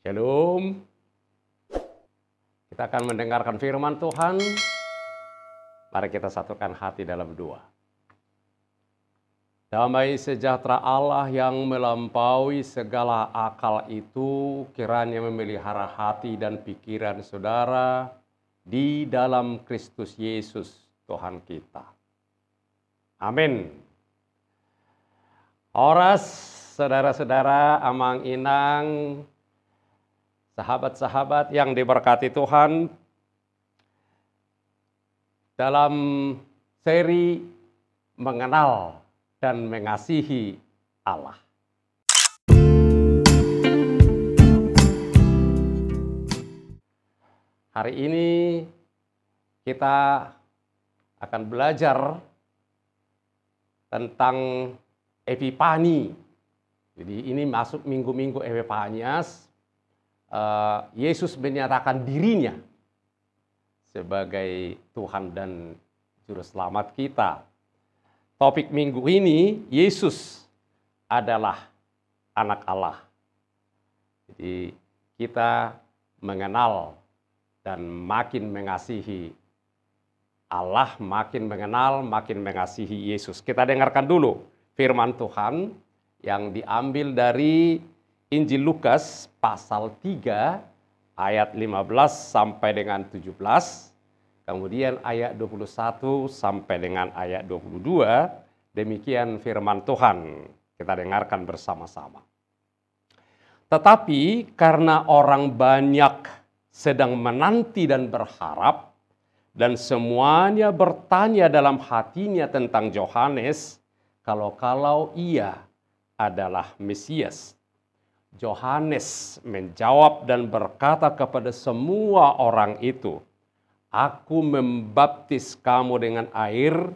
Shalom. Kita akan mendengarkan firman Tuhan. Mari kita satukan hati dalam doa. Damai sejahtera Allah yang melampaui segala akal itu kiranya memelihara hati dan pikiran saudara di dalam Kristus Yesus Tuhan kita. Amin. Horas, saudara-saudara, amang inang, sahabat-sahabat yang diberkati Tuhan, dalam seri mengenal dan mengasihi Allah. Hari ini kita akan belajar tentang Epifani. Jadi ini masuk minggu-minggu Epifanias. Yesus menyatakan dirinya sebagai Tuhan dan Juru Selamat kita. Topik minggu ini, Yesus adalah anak Allah. Jadi kita mengenal dan makin mengasihi Allah, makin mengenal, makin mengasihi Yesus. Kita dengarkan dulu firman Tuhan yang diambil dari Injil Lukas pasal 3 ayat 15 sampai dengan 17, kemudian ayat 21 sampai dengan ayat 22, demikian firman Tuhan. Kita dengarkan bersama-sama. Tetapi karena orang banyak sedang menanti dan berharap, dan semuanya bertanya dalam hatinya tentang Yohanes, kalau ia adalah Mesias. Yohanes menjawab dan berkata kepada semua orang itu, "Aku membaptis kamu dengan air,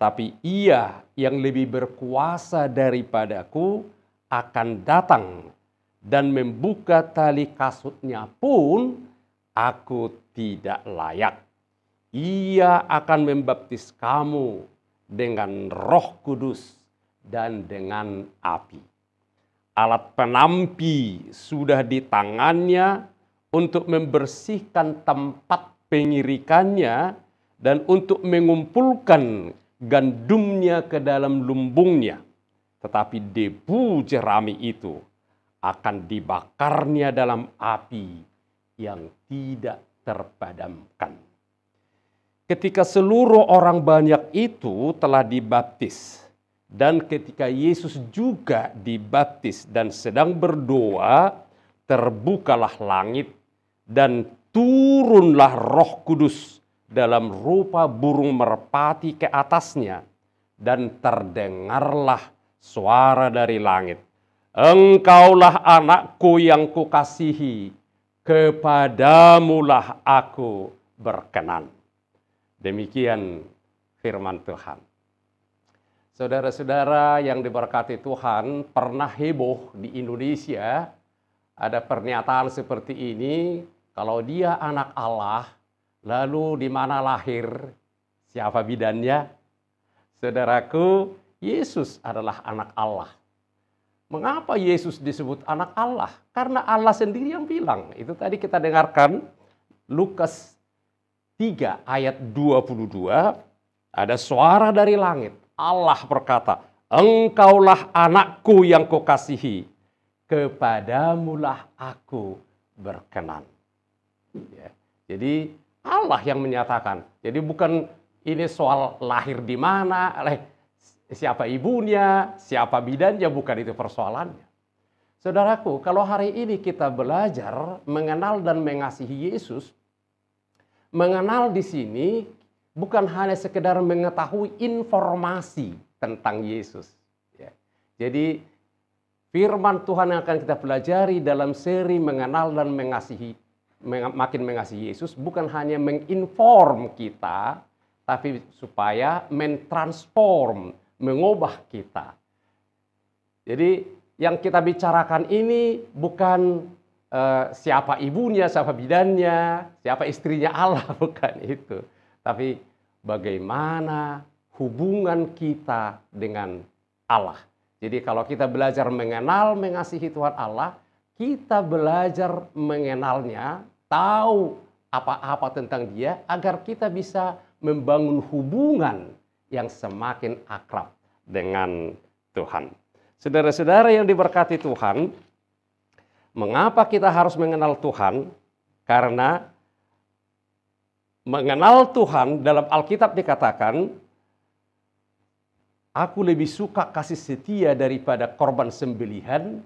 tapi Ia yang lebih berkuasa daripadaku akan datang, dan membuka tali kasutnya pun aku tidak layak. Ia akan membaptis kamu dengan Roh Kudus dan dengan api. Alat penampi sudah di tangannya untuk membersihkan tempat pengirikannya dan untuk mengumpulkan gandumnya ke dalam lumbungnya. Tetapi debu jerami itu akan dibakarnya dalam api yang tidak terpadamkan." Ketika seluruh orang banyak itu telah dibaptis, dan ketika Yesus juga dibaptis dan sedang berdoa, terbukalah langit dan turunlah Roh Kudus dalam rupa burung merpati ke atasnya, dan terdengarlah suara dari langit, "Engkaulah anakku yang kukasihi, kepadamulah aku berkenan." Demikian firman Tuhan. Saudara-saudara yang diberkati Tuhan, pernah heboh di Indonesia ada pernyataan seperti ini, kalau dia anak Allah, lalu di mana lahir? Siapa bidannya? Saudaraku, Yesus adalah anak Allah. Mengapa Yesus disebut anak Allah? Karena Allah sendiri yang bilang. Itu tadi kita dengarkan Lukas 3 ayat 22, ada suara dari langit. Allah berkata, "Engkaulah anakku yang kukasihi, kepadamulah aku berkenan." Ya, jadi Allah yang menyatakan. Jadi bukan ini soal lahir di mana, siapa ibunya, siapa bidannya, bukan itu persoalannya. Saudaraku, kalau hari ini kita belajar mengenal dan mengasihi Yesus, mengenal di sini bukan hanya sekedar mengetahui informasi tentang Yesus. Ya. Jadi firman Tuhan yang akan kita pelajari dalam seri mengenal dan mengasihi, makin mengasihi Yesus, bukan hanya menginform kita, tapi supaya mentransform, mengubah kita. Jadi yang kita bicarakan ini bukan siapa ibunya, siapa bidannya, siapa istrinya Allah, bukan itu. Tapi bagaimana hubungan kita dengan Allah. Jadi kalau kita belajar mengenal, mengasihi Tuhan Allah, kita belajar mengenalnya, tahu apa-apa tentang dia, agar kita bisa membangun hubungan yang semakin akrab dengan Tuhan. Saudara-saudara yang diberkati Tuhan, mengapa kita harus mengenal Tuhan? Karena mengenal Tuhan dalam Alkitab dikatakan, aku lebih suka kasih setia daripada korban sembelihan,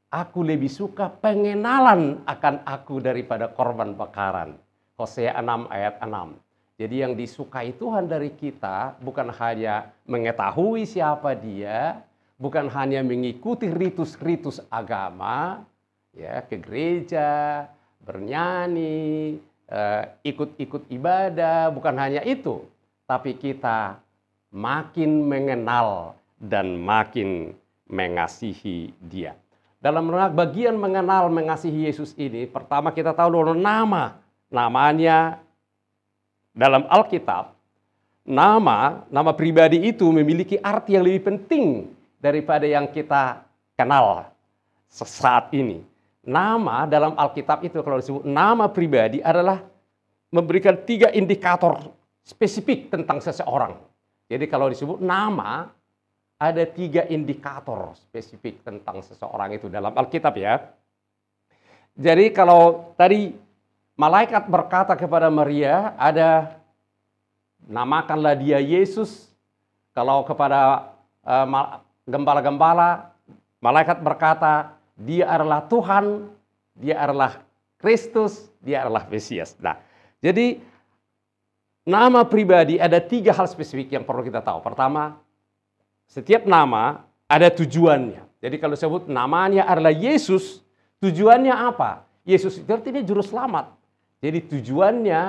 aku lebih suka pengenalan akan aku daripada korban bakaran. Hosea 6 ayat 6. Jadi yang disukai Tuhan dari kita bukan hanya mengetahui siapa dia, bukan hanya mengikuti ritus-ritus agama, ya, ke gereja, bernyanyi, ikut-ikut ibadah, bukan hanya itu, tapi kita makin mengenal dan makin mengasihi dia. Dalam bagian mengenal mengasihi Yesus ini, pertama kita tahu dulu namanya dalam Alkitab, nama pribadi itu memiliki arti yang lebih penting daripada yang kita kenal saat ini. Nama dalam Alkitab itu kalau disebut nama pribadi adalah memberikan 3 indikator spesifik tentang seseorang. Jadi kalau disebut nama, ada 3 indikator spesifik tentang seseorang itu dalam Alkitab ya. Jadi kalau tadi malaikat berkata kepada Maria, ada namakanlah dia Yesus. Kalau kepada gembala-gembala, malaikat berkata, dia adalah Tuhan, dia adalah Kristus, dia adalah Mesias. Nah, jadi nama pribadi ada 3 hal spesifik yang perlu kita tahu. Pertama, setiap nama ada tujuannya. Jadi kalau disebut namanya adalah Yesus, tujuannya apa? Yesus itu artinya juru selamat. Jadi tujuannya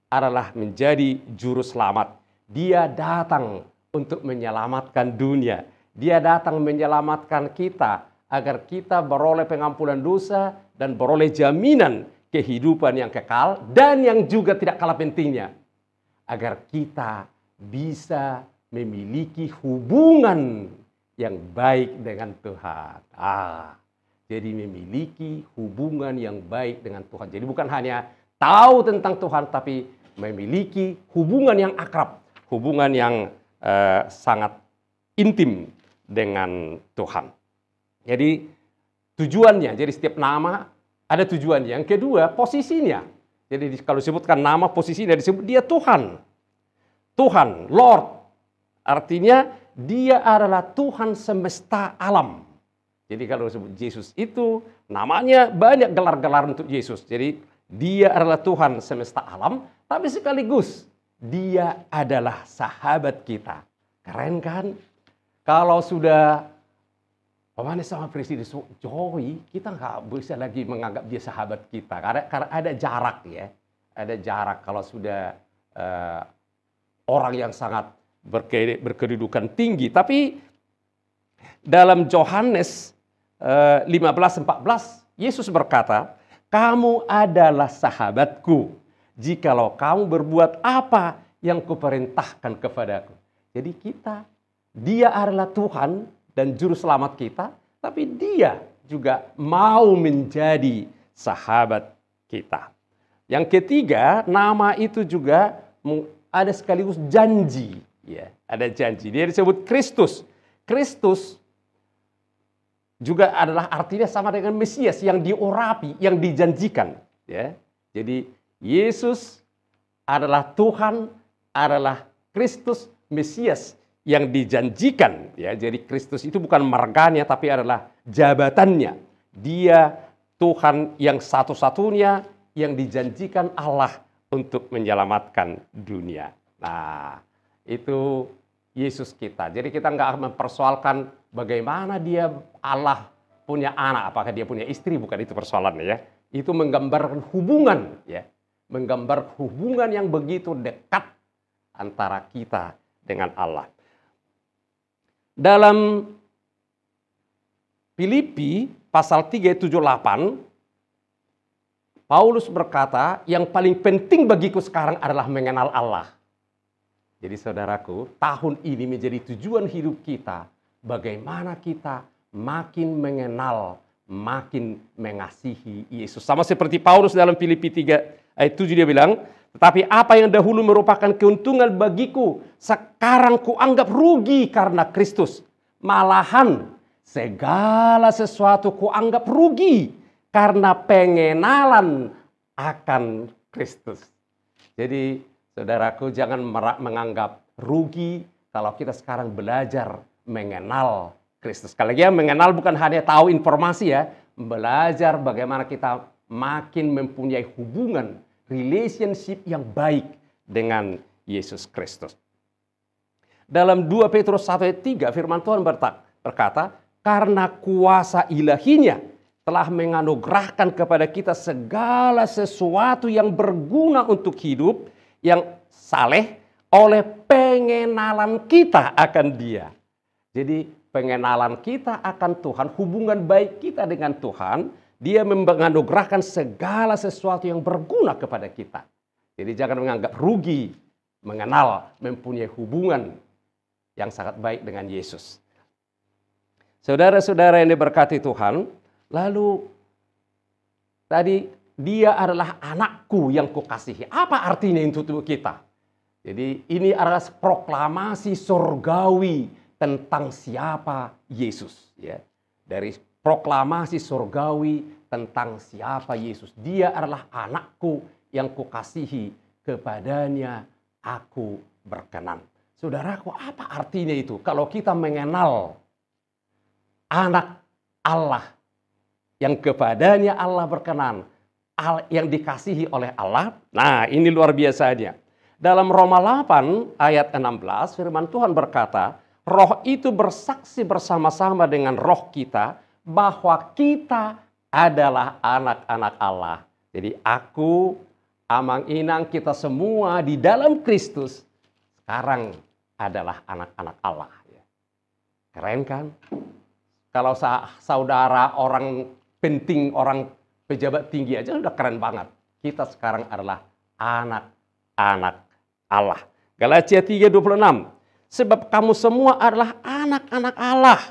adalah menjadi juru selamat. Dia datang untuk menyelamatkan dunia. Dia datang menyelamatkan kita agar kita beroleh pengampunan dosa dan beroleh jaminan kehidupan yang kekal, dan yang juga tidak kalah pentingnya, agar kita bisa memiliki hubungan yang baik dengan Tuhan. Jadi memiliki hubungan yang baik dengan Tuhan. Jadi bukan hanya tahu tentang Tuhan, tapi memiliki hubungan yang akrab, hubungan yang sangat intim dengan Tuhan. Jadi tujuannya, jadi setiap nama ada tujuannya. Yang kedua, posisinya. Jadi kalau disebutkan nama, posisinya disebut dia Tuhan. Tuhan, Lord. Artinya dia adalah Tuhan semesta alam. Jadi kalau disebut Yesus itu, namanya banyak gelar-gelar untuk Yesus. Jadi dia adalah Tuhan semesta alam, tapi sekaligus dia adalah sahabat kita. Keren kan? Kalau sudah Pemanis sama Presiden Jokowi, kita nggak bisa lagi menganggap dia sahabat kita. Karena ada jarak ya. Ada jarak kalau sudah orang yang sangat berkedudukan tinggi. Tapi dalam Yohanes 15:14, Yesus berkata, kamu adalah sahabatku jikalau kamu berbuat apa yang kuperintahkan kepadaku. Jadi dia adalah Tuhan dan juru selamat kita, tapi dia juga mau menjadi sahabat kita. Yang ketiga, nama itu juga ada sekaligus janji, ya, ada janji. Dia disebut Kristus. Kristus juga adalah artinya sama dengan Mesias yang diurapi, yang dijanjikan, ya. Jadi Yesus adalah Tuhan, adalah Kristus, Mesias yang dijanjikan, ya. Jadi Kristus itu bukan marganya, tapi adalah jabatannya. Dia Tuhan yang satu-satunya yang dijanjikan Allah untuk menyelamatkan dunia. Nah, itu Yesus kita. Jadi kita nggak mempersoalkan bagaimana dia Allah punya anak, apakah dia punya istri, bukan itu persoalannya ya. Itu menggambarkan hubungan, ya. Menggambar hubungan yang begitu dekat antara kita dengan Allah. Dalam Filipi pasal 3:7-8, Paulus berkata, yang paling penting bagiku sekarang adalah mengenal Allah. Jadi saudaraku, tahun ini menjadi tujuan hidup kita, bagaimana kita makin mengenal, makin mengasihi Yesus. Sama seperti Paulus dalam Filipi 3 ayat 7 dia bilang, tetapi apa yang dahulu merupakan keuntungan bagiku, sekarang kuanggap rugi karena Kristus. Malahan segala sesuatu kuanggap rugi karena pengenalan akan Kristus. Jadi saudaraku, jangan menganggap rugi kalau kita sekarang belajar mengenal Kristus. Sekali lagi, mengenal bukan hanya tahu informasi ya, belajar bagaimana kita makin mempunyai hubungan, relationship yang baik dengan Yesus Kristus. Dalam 2 Petrus 1 ayat 3 firman Tuhan berkata, karena kuasa ilahinya telah menganugerahkan kepada kita segala sesuatu yang berguna untuk hidup yang saleh oleh pengenalan kita akan Dia. Jadi pengenalan kita akan Tuhan, hubungan baik kita dengan Tuhan, Dia menganugerahkan segala sesuatu yang berguna kepada kita. Jadi jangan menganggap rugi mengenal, mempunyai hubungan yang sangat baik dengan Yesus. Saudara-saudara yang diberkati Tuhan, lalu tadi Dia adalah anakku yang kukasihi. Apa artinya untuk kita? Jadi ini adalah proklamasi surgawi tentang siapa Yesus. Ya. Dari proklamasi surgawi tentang siapa Yesus. Dia adalah anakku yang kukasihi, kepadanya aku berkenan. Saudaraku, apa artinya itu? Kalau kita mengenal anak Allah yang kepadanya Allah berkenan, yang dikasihi oleh Allah. Nah, ini luar biasanya. Dalam Roma 8 ayat 16 firman Tuhan berkata, roh itu bersaksi bersama-sama dengan roh kita bahwa kita adalah anak-anak Allah. Jadi aku, Amang Inang, kita semua di dalam Kristus sekarang adalah anak-anak Allah. Keren kan? Kalau saudara orang penting, orang pejabat tinggi aja udah keren banget. Kita sekarang adalah anak-anak Allah. Galatia 3:26. Sebab kamu semua adalah anak-anak Allah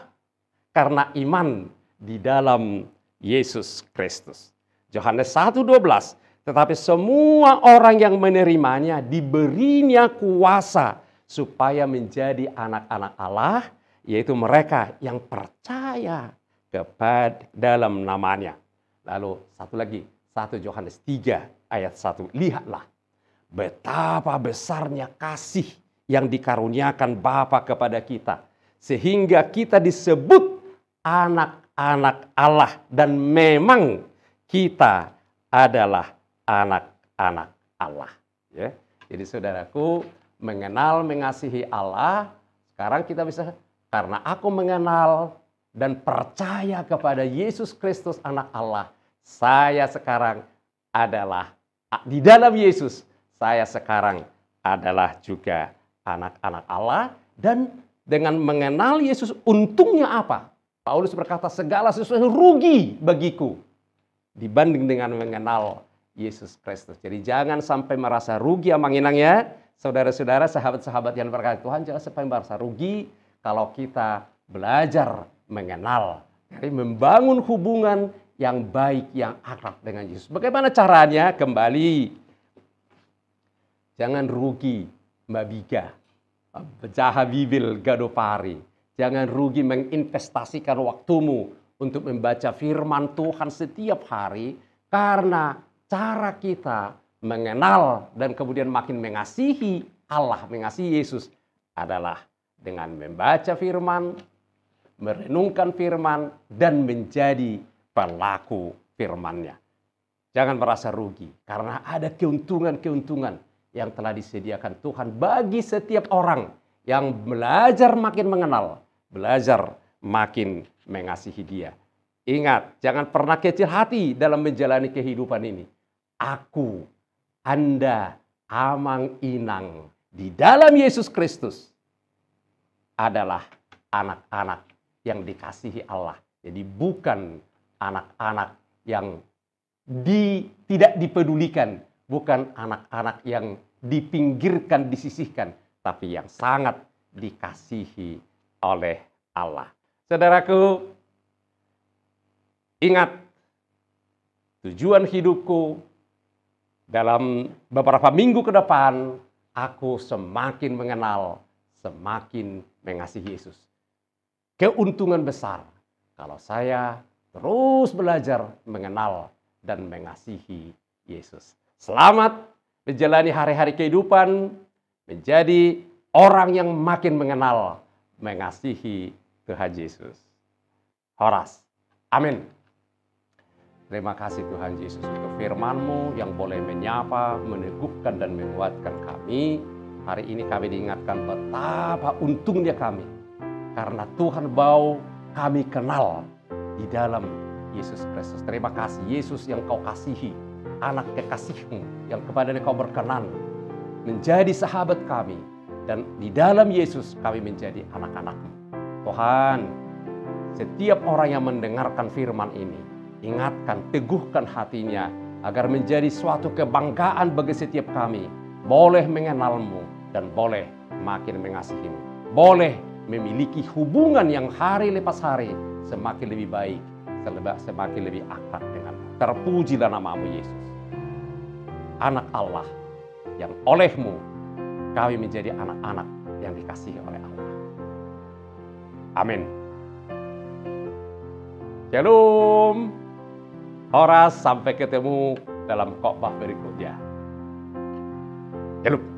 karena iman di dalam Yesus Kristus. Yohanes 1:12. Tetapi semua orang yang menerimanya diberinya kuasa supaya menjadi anak-anak Allah, yaitu mereka yang percaya kepada dalam namanya. Lalu satu lagi, 1 Yohanes 3 ayat 1. Lihatlah betapa besarnya kasih yang dikaruniakan Bapa kepada kita, sehingga kita disebut anak-anak Allah, dan memang kita adalah anak-anak Allah. Ya. Jadi saudaraku, mengenal, mengasihi Allah, sekarang kita bisa, karena aku mengenal dan percaya kepada Yesus Kristus anak Allah, saya sekarang adalah, di dalam Yesus, saya sekarang adalah juga anak-anak Allah. Dan dengan mengenal Yesus, untungnya apa? Paulus berkata, segala sesuatu rugi bagiku dibanding dengan mengenal Yesus Kristus. Jadi jangan sampai merasa rugi, Amang Inang ya. Saudara-saudara, sahabat-sahabat yang berkati Tuhan, jangan sampai merasa rugi kalau kita belajar mengenal, dari membangun hubungan yang baik, yang akrab dengan Yesus. Bagaimana caranya? Kembali, jangan rugi mabiga, bejaha bibil gadopari. Jangan rugi menginvestasikan waktumu untuk membaca firman Tuhan setiap hari, karena cara kita mengenal dan kemudian makin mengasihi Allah, mengasihi Yesus adalah dengan membaca firman, merenungkan firman, dan menjadi pelaku firman-Nya. Jangan merasa rugi, karena ada keuntungan-keuntungan yang telah disediakan Tuhan bagi setiap orang yang belajar makin mengenal, belajar makin mengasihi Dia. Ingat, jangan pernah kecil hati dalam menjalani kehidupan ini. Aku, Anda, Amang Inang, di dalam Yesus Kristus adalah anak-anak yang dikasihi Allah. Jadi bukan anak-anak yang tidak dipedulikan, bukan anak-anak yang dipinggirkan, disisihkan, tapi yang sangat dikasihi oleh Allah. Saudaraku, Ingat, tujuan hidupku dalam beberapa minggu ke depan, aku semakin mengenal, semakin mengasihi Yesus. Keuntungan besar kalau saya terus belajar mengenal dan mengasihi Yesus. Selamat menjalani hari-hari kehidupan menjadi orang yang makin mengenal, mengasihi Tuhan Yesus. Horas. Amin. Terima kasih Tuhan Yesus untuk firman-Mu yang boleh menyapa, meneguhkan, dan menguatkan kami. Hari ini kami diingatkan betapa untungnya kami. Karena Tuhan mau kami kenal di dalam Yesus Kristus. Terima kasih Yesus yang Kau kasihi, anak kekasih-Mu yang kepadanya Kau berkenan, menjadi sahabat kami. Dan di dalam Yesus kami menjadi anak-anak-Mu. Tuhan, setiap orang yang mendengarkan firman ini, ingatkan, teguhkan hatinya, agar menjadi suatu kebanggaan bagi setiap kami. Boleh mengenal-Mu dan boleh makin mengasihi-Mu. Boleh memiliki hubungan yang hari lepas hari semakin lebih baik, semakin lebih akrab dengan-Mu. Terpujilah nama-Mu Yesus. Anak Allah yang oleh-Mu kami menjadi anak-anak yang dikasihi oleh Allah. Amin. Shalom. Horas, sampai ketemu dalam khotbah berikutnya. Shalom.